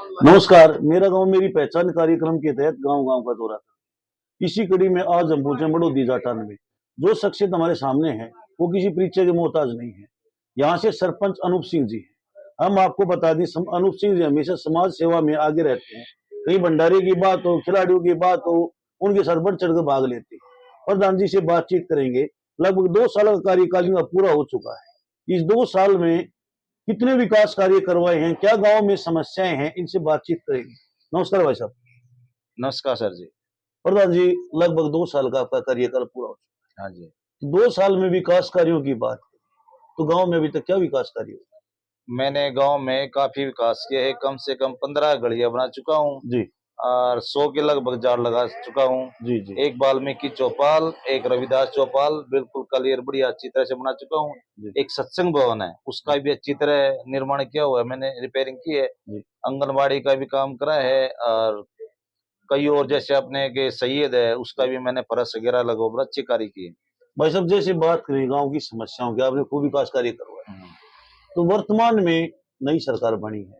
नमस्कार। मेरा गांव मेरी पहचान कार्यक्रम के तहत गांव गांव का दौरा था। इसी कड़ी में आज हम पहुंचे बड़ौदी जाटान में। जो शख्सियत हमारे सामने है वो किसी परिचय के मोहताज नहीं है। यहाँ से सरपंच अनूप सिंह जी हैं। हम आपको बता दें, अनूप सिंह जी हमेशा समाज सेवा में आगे रहते हैं। कहीं भंडारे की बात हो, खिलाड़ियों की बात हो, उनके साथ बढ़ चढ़ कर भाग लेते हैं। प्रधान जी से बातचीत करेंगे। लगभग 2 साल का कार्यकाल इनका पूरा हो चुका है। इस 2 साल में कितने विकास कार्य करवाए हैं, क्या गांव में समस्याएं हैं, इनसे बातचीत करेंगे। नमस्कार भाई साहब। नमस्कार सर जी। प्रधान जी, लगभग 2 साल का आपका कार्यकाल पूरा हो चुका हाँ जी। है। 2 साल में विकास कार्यों की बात तो गांव में अभी तक क्या विकास कार्य हुआ? मैंने गांव में काफी विकास किया है। कम से कम 15 गलियां बना चुका हूँ जी और 100 के लगभग झाड़ लगा चुका हूँ। जी जी एक वाल्मीकि चौपाल, एक रविदास चौपाल बिल्कुल क्लियर बढ़िया अच्छी तरह से बना चुका हूँ। जी एक सत्संग भवन है, उसका भी अच्छी तरह निर्माण किया हुआ है, मैंने रिपेयरिंग की है। जी। आंगनबाड़ी का भी काम करा है और कई और जैसे अपने के सैयद है, उसका भी मैंने फरस वगैरह लगभग अच्छी कार्य की है। भाई साहब, जैसे बात करें गांव की समस्याओं की, आपने खूब विकास कार्य करवाया। हम्म, तो वर्तमान में नई सरकार बनी है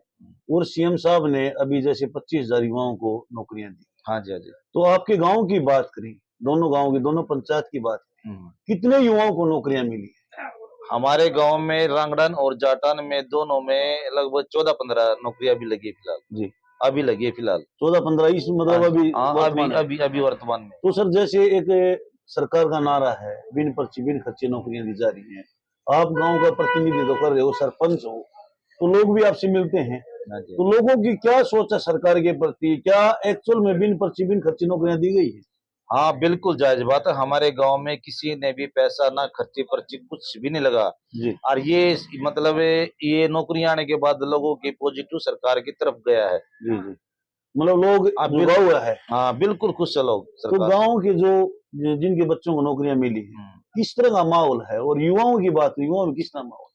और सीएम साहब ने अभी जैसे 25,000 युवाओं को नौकरियां दी। हाँ जी, हाँ जी। तो आपके गांव की बात करें, दोनों गांव की, दोनों पंचायत की बात करें, हम्म। कितने युवाओं को नौकरियां मिली है? हमारे गांव में रांगड़न और जाटान में दोनों में लगभग 14-15 नौकरियां भी लगी है फिलहाल। जी, अभी लगी है फिलहाल। 14-15 इस हाँ मतलब अभी हाँ, अभी वर्तमान है। अभी अभी वर्तमान में। तो सर, जैसे एक सरकार का नारा है, बिन पर्ची बिन खर्चे नौकरियां दी जा रही हैं। आप गांव का प्रतिनिधित्व कर रहे हो, सरपंच हो, तो लोग भी आपसे मिलते हैं। हाँ जी। तो लोगों की क्या सोच है सरकार के प्रति? क्या एक्चुअल में बिन पर्ची बिन खर्ची नौकरियां दी गई है? हाँ बिल्कुल जायज बात है। हमारे गांव में किसी ने भी पैसा ना खर्ची पर्ची कुछ भी नहीं लगा। जी और ये मतलब ये नौकरियां आने के बाद लोगों की पॉजिटिव सरकार की तरफ गया है। जी जी। मतलब लोग आप झुका हुआ है। हाँ बिल्कुल खुश है लोग तो सरकार से। गांव के जो जिनके बच्चों को नौकरियां मिली है, हम्म। किस तरह का माहौल है? और युवाओं की बात, युवाओं में किस तरह माहौल?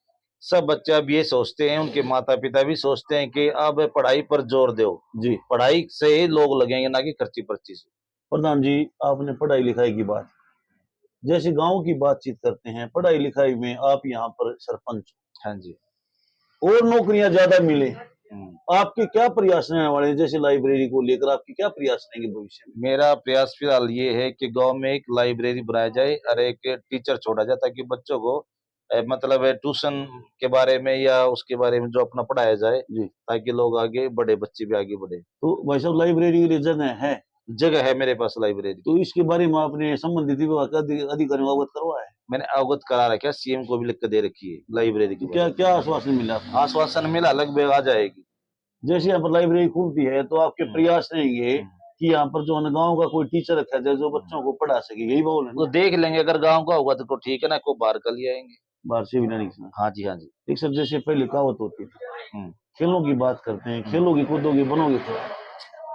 सब बच्चे अब ये सोचते हैं, उनके माता पिता भी सोचते हैं कि अब पढ़ाई पर जोर दो। जी। पढ़ाई से ही लोग लगेंगे, ना कि खर्ची पर्ची से। प्रधान जी, आपने पढ़ाई लिखाई की बात, जैसे गांव की बातचीत करते हैं, पढ़ाई लिखाई में आप यहाँ पर सरपंच हाँ जी। हो और नौकरियां ज्यादा मिले, हम्म। आपके क्या प्रयास रहने वाले हैं? जैसे लाइब्रेरी को लेकर आपके क्या प्रयास रहेंगे भविष्य में? मेरा प्रयास फिलहाल ये है कि गांव में एक लाइब्रेरी बनाया जाए और एक टीचर छोड़ा जाए, ताकि बच्चों को मतलब ट्यूशन के बारे में या उसके बारे में जो अपना पढ़ाया जाए, जी। ताकि लोग आगे बढ़े, बच्चे भी आगे बढ़े। तो भाई साहब, लाइब्रेरी के लिए जगह है? जगह है मेरे पास लाइब्रेरी। तो इसके बारे में आपने संबंधित विभाग के अधिकारियों को अवगत करवाया है? मैंने अवगत करा रखा है, सीएम को भी लिख के दे रखी है लाइब्रेरी के तो बारे क्या में। क्या आश्वासन मिला आपको? आश्वासन मिला, लगभग आ जाएगी। जैसे यहाँ पर लाइब्रेरी खुलती है तो आपके हम्म, प्रयास रहेंगे हम्म, कि यहाँ पर जो है ना, गाँव का कोई टीचर रखा जाए जो हम्म। बच्चों को पढ़ा सके, यही बोल है तो ना? देख लेंगे, अगर गांव का होगा तो ठीक है, ना को बाहर कर ले आएंगे। बाहर से भी नहीं सुना। हाँ जी, हाँ जी। एक सब जैसे पहले कहावत होती थी, हम्म, खेलों की बात करते हैं, हम्म, खेलोगे कूदोगे बनोगे खिलाड़ी,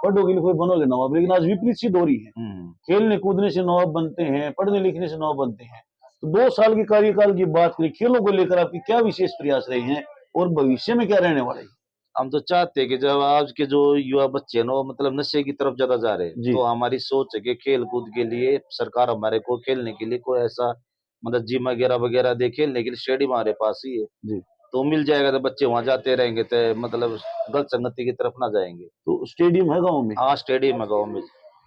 पढ़ोगे लिखोगे बनोगे नवाब, लेकिन आज विपरीत सिद्ध हो रही है। हम्म। खेलने कूदने से नवाब बनते हैं, पढ़ने लिखने से नवाब बनते हैं। तो 2 साल के कार्यकाल की बात करें, खेलों को लेकर आपकी क्या विशेष प्रयास रहे हैं और भविष्य में क्या रहने वाले हैं? हम तो चाहते हैं कि जब आज के जो युवा बच्चे हैं ना, वो मतलब नशे की तरफ ज्यादा जा रहे हैं, जी तो हमारी सोच है कि खेल कूद के लिए सरकार हमारे को खेलने के लिए कोई ऐसा मतलब जिम वगैरह वगैरह दे, खेलने के लिए स्टेडियम हमारे पास ही है। जी। तो मिल जाएगा तो बच्चे वहां जाते रहेंगे, तो मतलब गलत संगति की तरफ ना जाएंगे। तो स्टेडियम है गाँव में? हाँ स्टेडियम है गाँव में।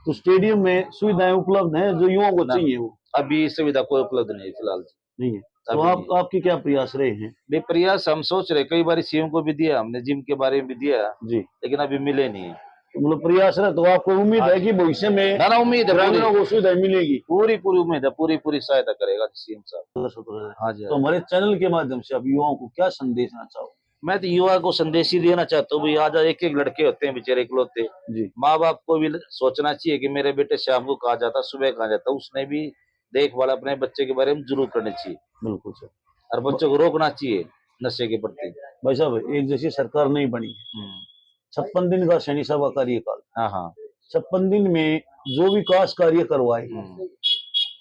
तो स्टेडियम में सुविधाएं उपलब्ध हैं जो युवाओं को ना, चाहिए वो? अभी सुविधा कोई उपलब्ध नहीं है फिलहाल। नहीं है। तो अभी आप नहीं। आपके क्या प्रयास रहे हैं? भी प्रयास हम सोच रहे, कई बार सीएम को भी दिया हमने, जिम के बारे में भी दिया, जी। लेकिन अभी मिले नहीं है। तो मतलब प्रयास है, तो आपको उम्मीद हाँ है जी। कि भविष्य में ना ना, उम्मीद है पूरी। ग्रामीणों को सुविधाएं मिलेगी? पूरी पूरी उम्मीद है, पूरी पूरी सहायता करेगा सीएम साहब। हाँ जी, हाँ तो जी। हमारे चैनल के माध्यम से आप युवाओं को क्या संदेश देना चाहो? मैं तो युवा को संदेश ही देना चाहता हूँ भाई, आज एक एक लड़के होते हैं बेचारे इकलौते। जी माँ बाप को भी सोचना चाहिए कि मेरे बेटे शाम को कहाँ जाता, सुबह कहाँ जाता, उसने भी देखभाल अपने बच्चे के बारे में जरूर करनी चाहिए। बिल्कुल सर। और बच्चों को रोकना चाहिए नशे के प्रति। भाई साहब, एक जैसी सरकार नहीं बनी है, हम्म। 56 दिन का सैनिक सभा कार्यकाल, हाँ हाँ। 56 दिन में जो विकास कार्य करवाए, हम्म,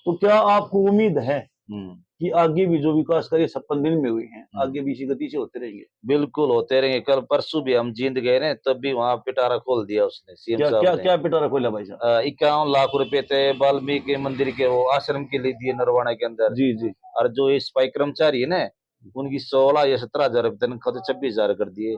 तो क्या आपको उम्मीद है हम्म, कि आगे भी जो विकास कार्य 56 दिन में हुए हैं, हम्म। आगे भी इसी गति से होते रहेंगे? बिल्कुल होते रहेंगे। कल परसों भी हम जींद गए ना, तब भी वहां पिटारा खोल दिया उसने, सीएम क्या साहब क्या ने। क्या पिटारा खोला भाई साहब? 51 लाख रुपए थे वाल्मीकि मंदिर के, वो आश्रम के लिए दिए नरवाना के अंदर। जी जी। और जो ये सफाई कर्मचारी है ना, उनकी 16 या 17 हजार रुपये तनख्वाह तो 26 हजार कर दिए।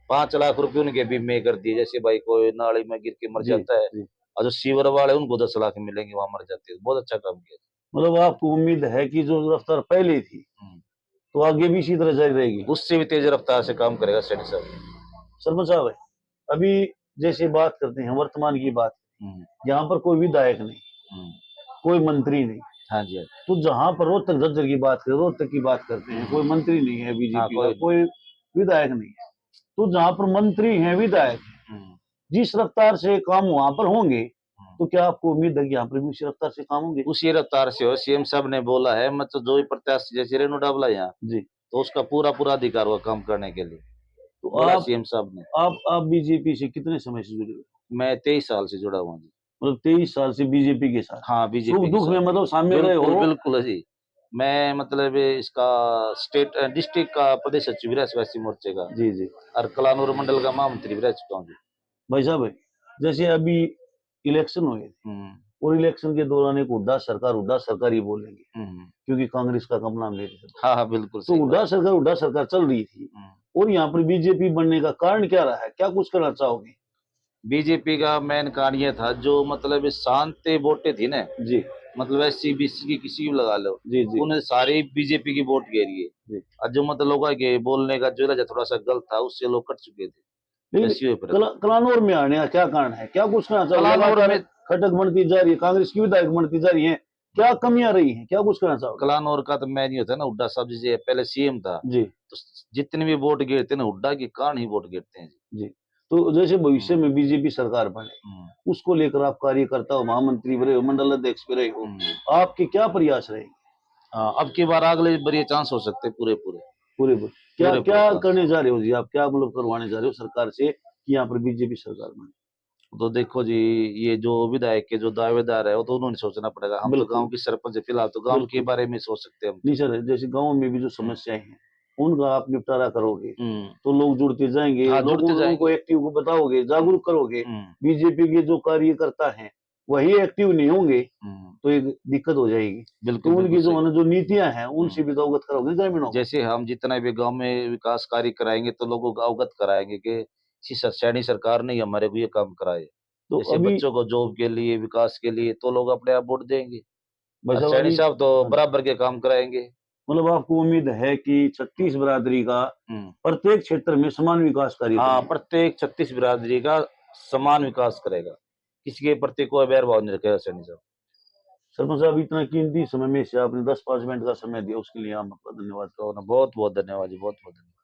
5 लाख रुपए उनके बीमे कर दिए, जैसे भाई कोई नाली में गिर के मर जी जाता है, जी। और जो सीवर वाले उनको 10 लाख मिलेंगे, वहां मर जाते हैं। बहुत अच्छा काम किया। मतलब आपको उम्मीद है कि जो रफ्तार पहले थी हम्म। तो आगे भी इसी तरह जारी रहेगी? उससे भी तेज रफ्तार से काम करेगा सैनी साहब। सरपंच साहब है, अभी जैसे बात करते हैं वर्तमान की बात, हम्म। यहाँ पर कोई विधायक नहीं, हम्म। कोई मंत्री नहीं, हाँ जी, हाँ जी। तो जहां पर रोहतक झज्जर की बात करें, रोहतक की बात करते हैं, कोई मंत्री नहीं है हाँ, बीजेपी का, कोई नहीं। कोई विधायक नहीं है, तो जहां पर मंत्री हैं विधायक हैं, हम्म। जिस रफ्तार से काम वहां पर होंगे, हम्म। तो क्या आपको उम्मीद है कि यहाँ पर भी उसी रफ्तार से काम होंगे? उसी रफ्तार से हो, सीएम साहब ने बोला है, मतलब जो भी प्रत्याशी जैसे रेणु डाबला यहाँ, जी। तो उसका पूरा पूरा अधिकार हुआ काम करने के लिए, तो बोला सीएम साहब ने। आप बीजेपी से कितने समय से जुड़े हुए? मैं 23 साल से जुड़ा हुआ हूँ जी। मतलब 23 साल से बीजेपी के साथ, हाँ, सुख बीजेपी के दुख में साथ। मतलब शामिल रहे बिल्कुल, हो? बिल्कुल जी। मैं मतलब इसका स्टेट डिस्ट्रिक्ट का प्रदेश सचिव भी रहा स्वास्थ्य मोर्चे का, जी जी। और कलानूर मंडल का महामंत्री भी रह चुका हूँ जी। भाई साहब, जैसे अभी इलेक्शन हुए थे, हम्म। और इलेक्शन के दौरान एक हुड्डा सरकार ही बोलेंगे, हम्म। क्योंकि कांग्रेस का कम नाम ले रहे थे, हाँ हाँ, बिल्कुल तो सही बात। हुड्डा सरकार चल रही थी, हम्म। और यहाँ पर बीजेपी बनने का कारण क्या रहा है, क्या कुछ करना चाहोगे? बीजेपी का मेन कारण ये था, जो मतलब शांत वोटें थी ना, जी मतलब एससी बीसी की किसी भी लगा लो, जी जी उन्हें सारी बीजेपी की वोट घेरी है। जी। और जो मतलब लोगों के बोलने का जो लहजा थोड़ा सा गलत था, उससे लोग कट चुके थे। लेकिन ऐसी हुई फर्क। कलानौर में आने का क्या कारण है, क्या कुछ करना चाहोगे? कलानौर लगातार में खटक बनती जा रही है, कांग्रेस की विधायक बनती जा रही है, क्या कमियां रही हैं, क्या कुछ करना चाहोगे? कलानौर का तो मैं नहीं होता ना, हुड्डा साहब जी पहले सीएम था, जी तो जितने भी वोट गिरते ना, हुड्डा के कारण ही वोट गिरते हैं जी। जी। तो जैसे भविष्य हम्म। में बीजेपी सरकार बने, हम्म। उसको लेकर आप कार्यकर्ता हो, महामंत्री भी रहे हो, मंडल अध्यक्ष भी रहे हो, हम्म। आपके क्या प्रयास रहेंगे? हाँ, अब की बार अगले बढ़िया चांस हो सकते हैं, पूरे पूरे पूरे क्या पूरे पूरे क्या चांस। करने जा रहे हो जी, आप क्या मतलब करवाने जा रहे हो सरकार से कि यहाँ पर बीजेपी सरकार बने? तो देखो जी, ये जो विधायक के जो दावेदार है, वो तो उन्होंने सोचना पड़ेगा। हम तो बिल्कुल गांव की सरपंच है, फिलहाल तो गांव के बिल्कुल। बारे में सोच सकते हैं हम नहीं तो। सर, जैसे गाँव में भी जो हम्म। समस्याएं हैं, उनका आप निपटारा करोगे, हम्म। तो लोग जुड़ते जाएंगे, हाँ, लोगों जुड़ते उनको जाएंगे। एक्टिव को बताओगे, हम्म। जागरूक करोगे। हम्म। बीजेपी के जो कार्यकर्ता हैं वही एक्टिव नहीं होंगे, हम्म। तो एक दिक्कत हो जाएगी। बिल्कुल तो बिल्कुल उनकी सही। जो नीतियां हैं हम्म। उनसे भी तो अवगत करोगे ग्रामीणों को। जैसे हम जितना भी गांव में विकास कार्य कराएंगे, तो लोगों को अवगत कराएंगे कि सैनी सरकार ने ही हमारे को ये काम कराए। तो जैसे अभी बच्चों को जॉब के लिए, विकास के लिए, तो लोग अपने आप वोट देंगे। भाई और साहब, सैनी अभी साहब तो हाँ, बराबर के काम कराएंगे। मतलब आपको उम्मीद है कि 36 बिरादरी का हम्म। प्रत्येक क्षेत्र में समान विकास कार्य हाँ, करेंगे? प्रत्येक 36 बिरादरी का समान विकास करेगा, किसी के प्रति कोई भेदभाव नहीं रखेगा सैनी साहब। सरपंच साहब, इतना कीमती समय में से आपने 10-5 मिनट का समय दिया, उसके लिए आपका धन्यवाद। तो बहुत बहुत धन्यवाद जी, बहुत बहुत धन्यवाद।